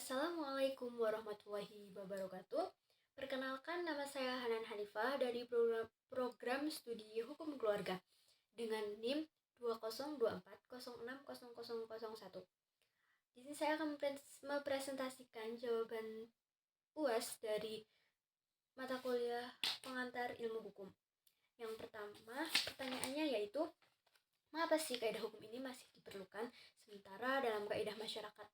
Assalamualaikum warahmatullahi wabarakatuh. Perkenalkan, nama saya Hanan Hanifah dari program studi Hukum Keluarga dengan NIM 2024060001. Di sini saya akan mempresentasikan jawaban UAS dari mata kuliah pengantar ilmu hukum. Yang pertama, pertanyaannya yaitu, mengapa sih kaidah hukum ini masih diperlukan sementara dalam kaidah masyarakat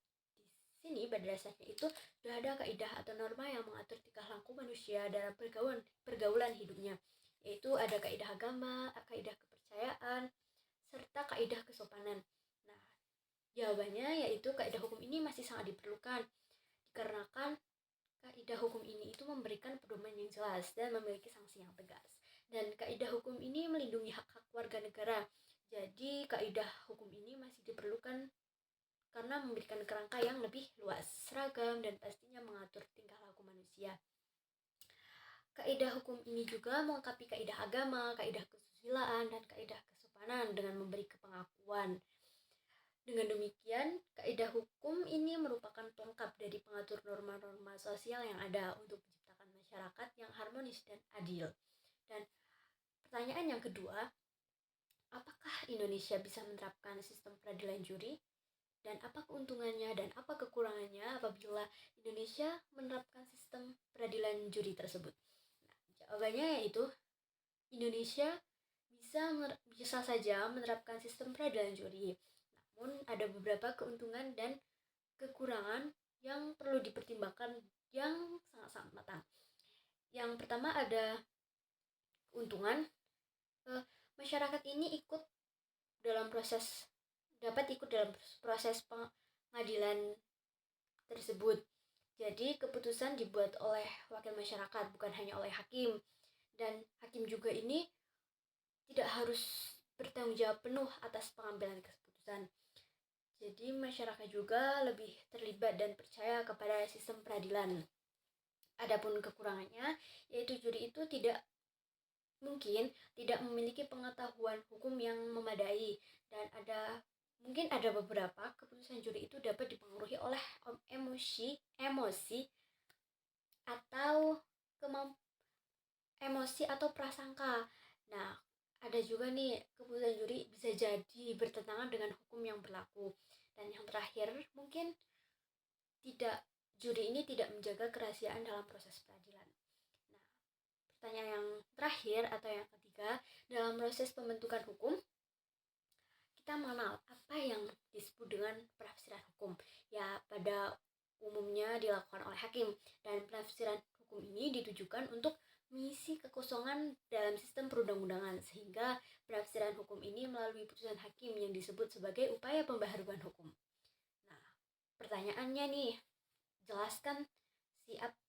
sini pada dasarnya itu sudah ada kaidah atau norma yang mengatur tingkah laku manusia dalam pergaulan hidupnya, yaitu ada kaidah agama, kaidah kepercayaan, serta kaidah kesopanan. Nah, jawabannya yaitu kaidah hukum ini masih sangat diperlukan dikarenakan kaidah hukum ini itu memberikan pedoman yang jelas dan memiliki sanksi yang tegas. Dan kaidah hukum ini melindungi hak-hak warga negara. Jadi kaidah hukum ini masih diperlukan karena memberikan kerangka yang lebih luas, seragam, dan pastinya mengatur tingkah laku manusia. Kaidah hukum ini juga melengkapi kaidah agama, kaidah kesusilaan, dan kaidah kesopanan dengan memberi kepengakuan. Dengan demikian, kaidah hukum ini merupakan pelengkap dari pengatur norma-norma sosial yang ada untuk menciptakan masyarakat yang harmonis dan adil. Dan pertanyaan yang kedua, apakah Indonesia bisa menerapkan sistem peradilan juri? Dan apa keuntungannya dan apa kekurangannya apabila Indonesia menerapkan sistem peradilan juri tersebut? Nah, jawabannya yaitu Indonesia bisa saja menerapkan sistem peradilan juri. Namun ada beberapa keuntungan dan kekurangan yang perlu dipertimbangkan yang sangat-sangat matang. Yang pertama ada keuntungan, masyarakat ini dapat ikut dalam proses pengadilan tersebut. Jadi keputusan dibuat oleh wakil masyarakat, bukan hanya oleh hakim. Dan hakim juga ini tidak harus bertanggung jawab penuh atas pengambilan keputusan. Jadi masyarakat juga lebih terlibat dan percaya kepada sistem peradilan. Adapun kekurangannya, yaitu juri itu mungkin tidak memiliki pengetahuan hukum yang memadai, dan mungkin ada beberapa keputusan juri itu dapat dipengaruhi oleh emosi atau emosi atau prasangka. Nah, ada juga nih keputusan juri bisa jadi bertentangan dengan hukum yang berlaku. Dan yang terakhir, mungkin juri ini tidak menjaga kerahasiaan dalam proses peradilan. Nah, pertanyaan yang terakhir atau yang ketiga, dalam proses pembentukan hukum, kita mengenal apa yang disebut dengan penafsiran hukum. Ya, pada umumnya dilakukan oleh hakim, dan penafsiran hukum ini ditujukan untuk mengisi kekosongan dalam sistem perundang-undangan, sehingga penafsiran hukum ini melalui putusan hakim yang disebut sebagai upaya pembaharuan hukum. Nah, pertanyaannya nih,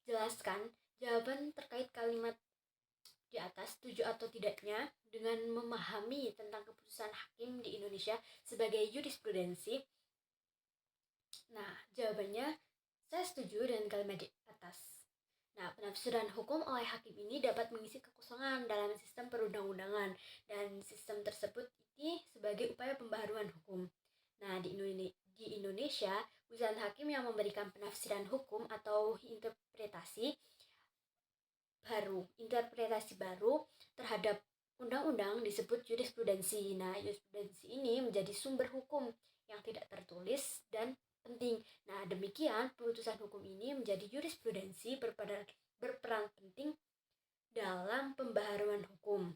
jelaskan jawaban terkait kalimat di atas, setuju atau tidaknya dengan memahami tentang keputusan hakim di Indonesia sebagai jurisprudensi. Nah, jawabannya saya setuju dengan kalimat di atas. Nah, penafsiran hukum oleh hakim ini dapat mengisi kekosongan dalam sistem perundang-undangan, dan sistem tersebut ini sebagai upaya pembaharuan hukum. Nah, di Indonesia, putusan hakim yang memberikan penafsiran hukum atau interpretasi baru terhadap undang-undang disebut jurisprudensi. Nah, jurisprudensi ini menjadi sumber hukum yang tidak tertulis dan penting. Nah, demikian putusan hukum ini menjadi jurisprudensi berperan penting dalam pembaharuan hukum.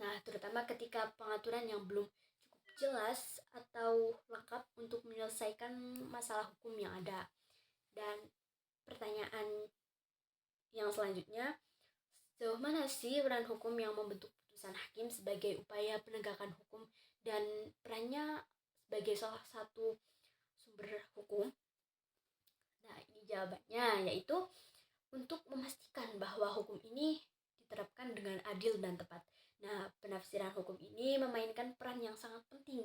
Nah, terutama ketika pengaturan yang belum cukup jelas atau lengkap untuk menyelesaikan masalah hukum yang ada. Dan pertanyaan yang selanjutnya, sejauh mana sih peran hukum yang membentuk putusan hakim sebagai upaya penegakan hukum dan perannya sebagai salah satu sumber hukum? Nah, ini jawabannya, yaitu untuk memastikan bahwa hukum ini diterapkan dengan adil dan tepat. Nah, penafsiran hukum ini memainkan peran yang sangat penting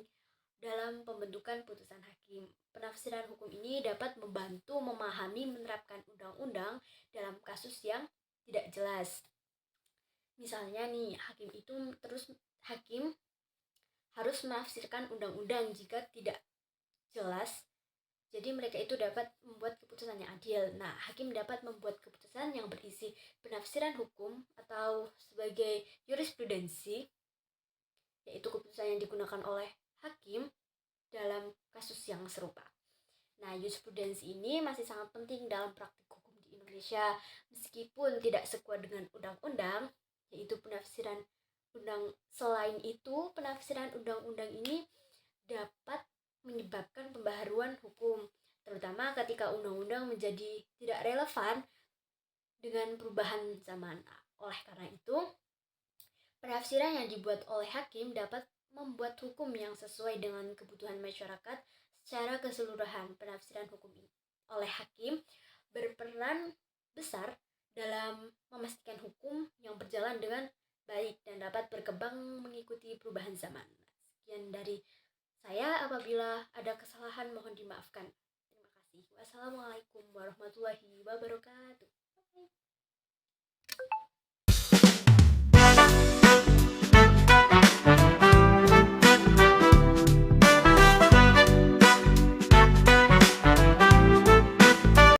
dalam pembentukan putusan hakim. Penafsiran hukum ini dapat membantu memahami menerapkan undang-undang dalam kasus yang tidak jelas. Misalnya nih, hakim harus menafsirkan undang-undang jika tidak jelas Jadi mereka itu dapat membuat keputusan yang adil. Nah, hakim dapat membuat keputusan yang berisi penafsiran hukum atau sebagai jurisprudensi, yaitu keputusan yang digunakan oleh hakim dalam kasus yang serupa. Nah, jurisprudensi ini masih sangat penting dalam praktik hukum di Indonesia, meskipun tidak sekuat dengan undang-undang, yaitu penafsiran undang. Selain itu, penafsiran undang-undang ini dapat menyebabkan pembaharuan hukum, terutama ketika undang-undang menjadi tidak relevan dengan perubahan zaman. Oleh karena itu, penafsiran yang dibuat oleh hakim dapat membuat hukum yang sesuai dengan kebutuhan masyarakat secara keseluruhan. Penafsiran hukum oleh hakim berperan besar dalam memastikan hukum yang berjalan dengan baik dan dapat berkembang mengikuti perubahan zaman. Sekian dari saya, apabila ada kesalahan mohon dimaafkan. Terima kasih. Wassalamualaikum warahmatullahi wabarakatuh.